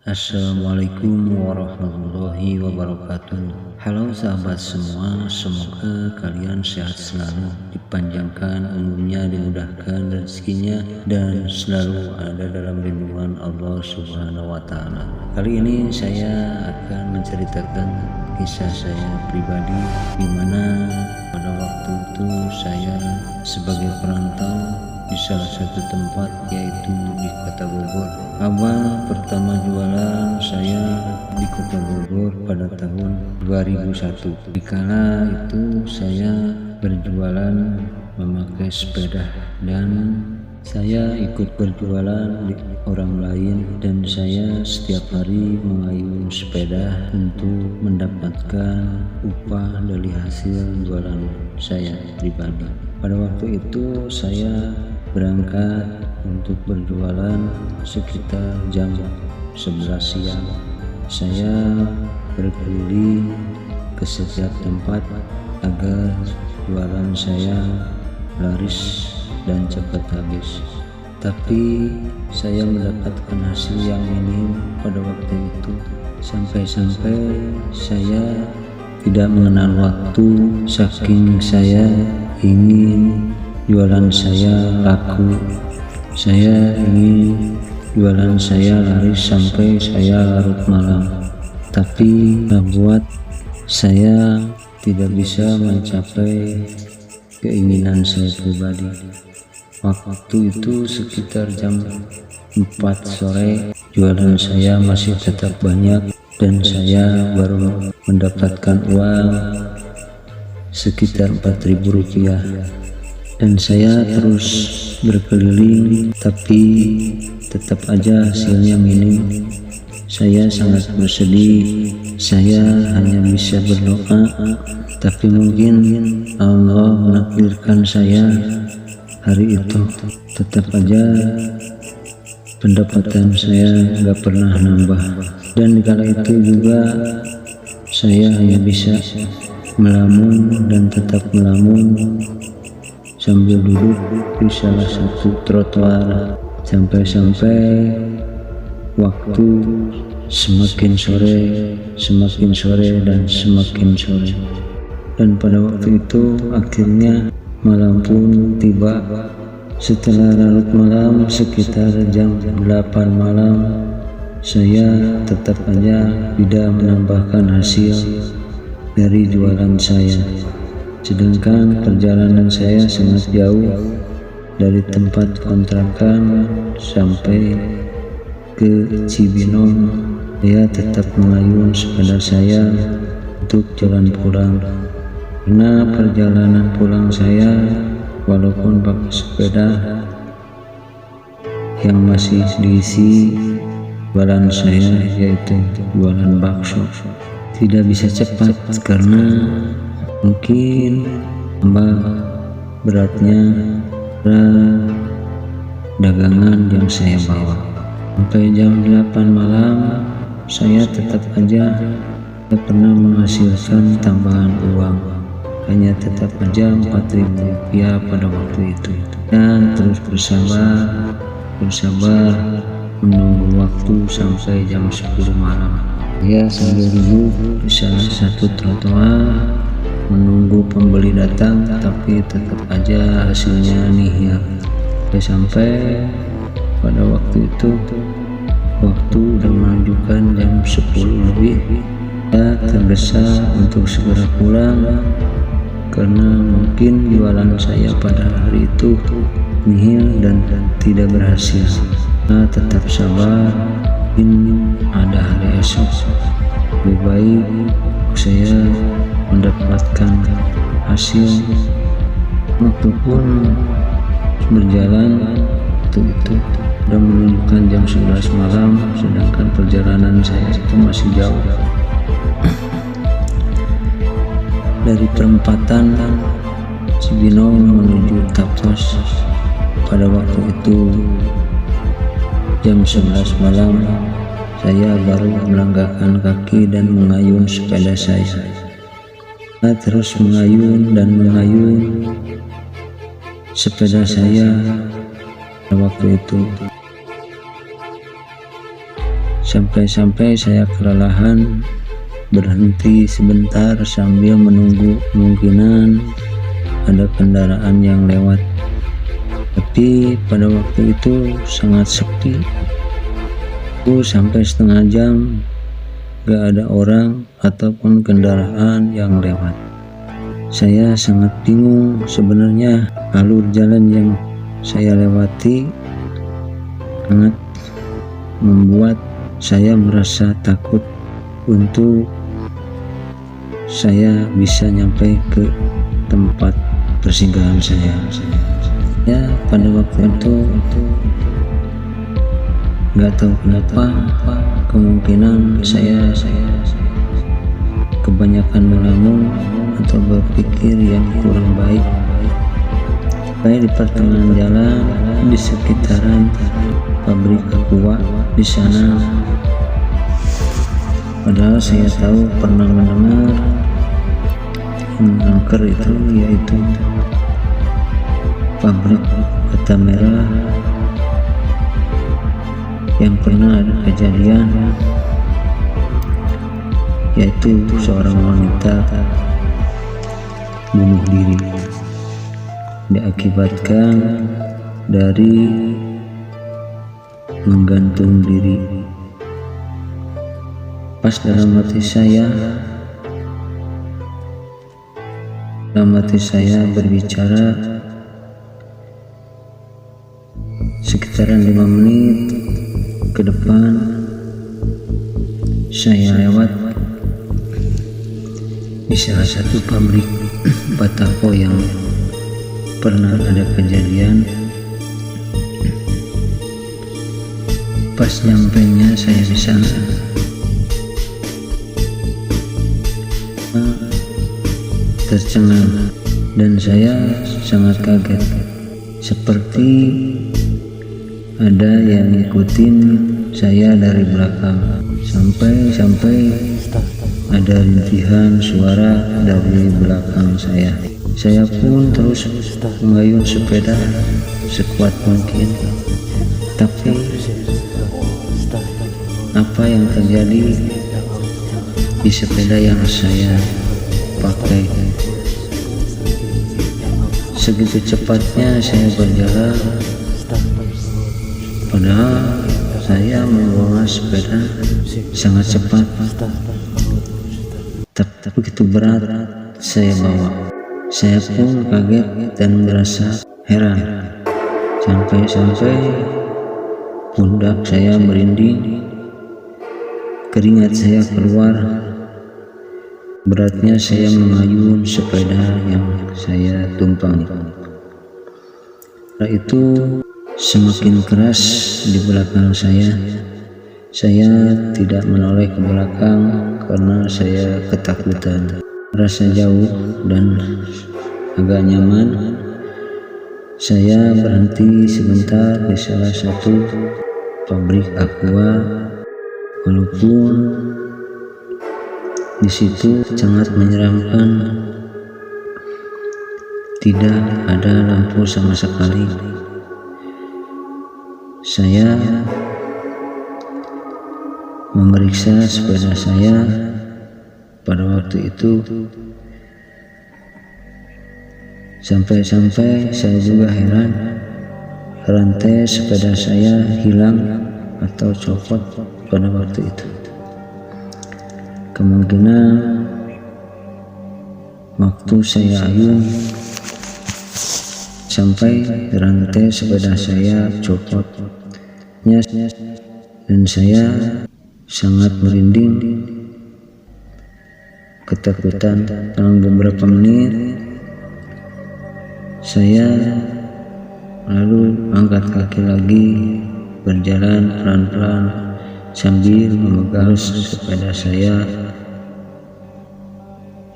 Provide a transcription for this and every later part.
Assalamualaikum warahmatullahi wabarakatuh. Halo sahabat semua, semoga kalian sehat selalu, dipanjangkan umurnya, dimudahkan rezekinya, dan selalu ada dalam lindungan Allah Subhanahu wa Ta'ala. Kali ini saya akan menceritakan kisah saya pribadi, di mana pada waktu itu saya sebagai perantau di salah satu tempat, yaitu di Kota Bogor. Awal pertama jualan saya di Kota Bogor pada tahun 2001. Dikala itu saya berjualan memakai sepeda, dan saya ikut berjualan di orang lain, dan saya setiap hari mengayuh sepeda untuk mendapatkan upah dari hasil jualan saya pribadi. Pada waktu itu saya berangkat untuk berjualan sekitar jam 11 siang. Saya berkeliling ke setiap tempat agar jualan saya laris dan cepat habis. Tapi saya mendapatkan hasil yang minim pada waktu itu, sampai-sampai saya tidak mengenal waktu, saking saya ingin jualan saya laku. Saya ingin jualan saya laris sampai saya larut malam, tapi membuat saya tidak bisa mencapai keinginan saya pribadi. Waktu itu sekitar jam 4 sore, jualan saya masih tetap banyak, dan saya baru mendapatkan uang sekitar Rp4.000, dan saya terus berkeliling, tapi tetap aja hasilnya minim. Saya sangat bersedih. Saya hanya bisa berdoa, tapi mungkin Allah menakdirkan saya hari itu. Tetap aja pendapatan saya gak pernah nambah, dan kala itu juga saya hanya bisa melamun dan tetap melamun sambil duduk di salah satu trotoar, sampai-sampai waktu semakin sore dan semakin sore. Dan pada waktu itu akhirnya malam pun tiba. Setelah larut malam sekitar jam 8 malam, saya tetap aja tidak menambahkan hasil dari jualan saya, sedangkan perjalanan saya sangat jauh dari tempat kontrakan sampai ke Cibinong. Saya tetap mengayuh sepeda saya untuk jalan pulang, karena perjalanan pulang saya walaupun pakai sepeda yang masih diisi jualan saya, yaitu jualan bakso, tidak bisa cepat karena mungkin tambah beratnya dagangan yang saya bawa. Sampai jam 8 malam saya tetap aja tidak pernah menghasilkan tambahan uang, hanya tetap aja Rp4.000 pada waktu itu, dan terus bersabar menunggu waktu sampai jam 10 malam. Ya, sambil duduk di salah satu trotoar menunggu pembeli datang, tapi tetap aja hasilnya nihil. Sampai pada waktu itu, waktu udah menunjukkan jam 10 lebih, saya tergesa untuk segera pulang, karena mungkin jualan saya pada hari itu nihil dan tidak berhasil. Nah, tetap sabar, ini ada hari esok. Lebih baik saya mendapatkan hasil. Waktu pun berjalan, waktu itu sudah menunjukkan jam 11 malam, sedangkan perjalanan saya itu masih jauh dari perempatan Cibinong menuju Tapos. Pada waktu itu jam 11 malam, saya baru melangkahkan kaki dan mengayun sepeda saya. Saya terus mengayun dan mengayun sepeda saya pada waktu itu. Sampai-sampai saya kelelahan berhenti sebentar sambil menunggu kemungkinan ada kendaraan yang lewat. Tapi pada waktu itu sangat sepi. Aku sampai setengah jam gak ada orang ataupun kendaraan yang lewat. Saya sangat bingung sebenarnya. Alur jalan yang saya lewati sangat membuat saya merasa takut untuk saya bisa nyampe ke tempat persinggahan saya. Ya, pada waktu itu nggak tahu kenapa, kemungkinan saya kebanyakan melamun atau berpikir yang kurang baik. Di pertengahan jalan di sekitaran pabrik aqua di sana, padahal saya tahu pernah mendengar angker itu, yaitu pabrik bata merah yang pernah ada kejadian, yaitu seorang wanita bunuh diri diakibatkan dari menggantung diri. Pas dalam hati saya berbicara, sekitaran 5 menit ke depan saya lewat di salah satu pabrik batako yang pernah ada kejadian. Pas nyampenya saya di sana, tercengang dan saya sangat kaget, seperti ada yang ngikutin saya dari belakang. Sampai ada rintihan suara dari belakang saya. Saya pun terus mengayun sepeda sekuat mungkin. Tapi apa yang terjadi di sepeda yang saya pakai? Segitu cepatnya saya berjalan, padahal saya membawa sepeda sangat cepat. Tapi begitu berat saya bawa. Saya pun kaget dan merasa heran. Sampai pundak saya merinding, keringat saya keluar. Beratnya saya mengayun sepeda yang saya tumpangi. Setelah itu semakin keras di belakang saya. Saya tidak menoleh ke belakang karena saya ketakutan. Rasa jauh dan agak nyaman, saya berhenti sebentar di salah satu pabrik aqua, walaupun di situ sangat menyeramkan. Tidak ada lampu sama sekali. Saya memeriksa sepeda saya pada waktu itu. Sampai saya juga heran, rantai sepeda saya hilang atau copot pada waktu itu. Kemungkinan waktu saya ayun sampai rantai sepeda saya copot, dan saya sangat merinding, ketakutan. Dalam beberapa menit saya lalu angkat kaki lagi, berjalan pelan-pelan sambil memegang sepeda saya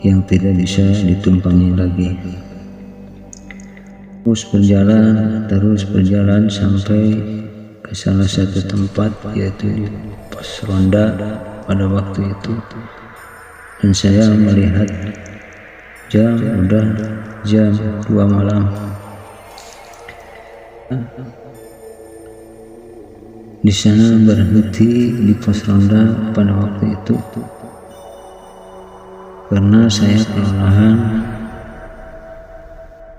yang tidak bisa ditumpangi lagi. Terus berjalan sampai ke salah satu tempat, yaitu di pos ronda pada waktu itu. Dan saya melihat udah jam 2 malam. Di sana berhenti di pos ronda pada waktu itu karena saya kelelahan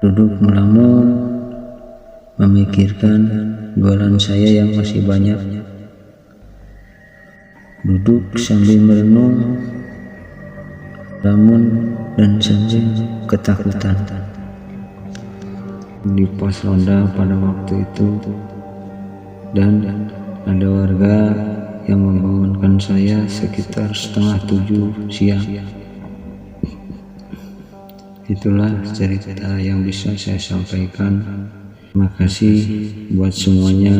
duduk melamun memikirkan jualan saya yang masih banyak. Duduk sambil merenung, lamun dan sambil ketakutan. Di pos ronda pada waktu itu, dan ada warga yang membangunkan saya sekitar 6:30 siang. Itulah cerita yang bisa saya sampaikan. Terima kasih buat semuanya.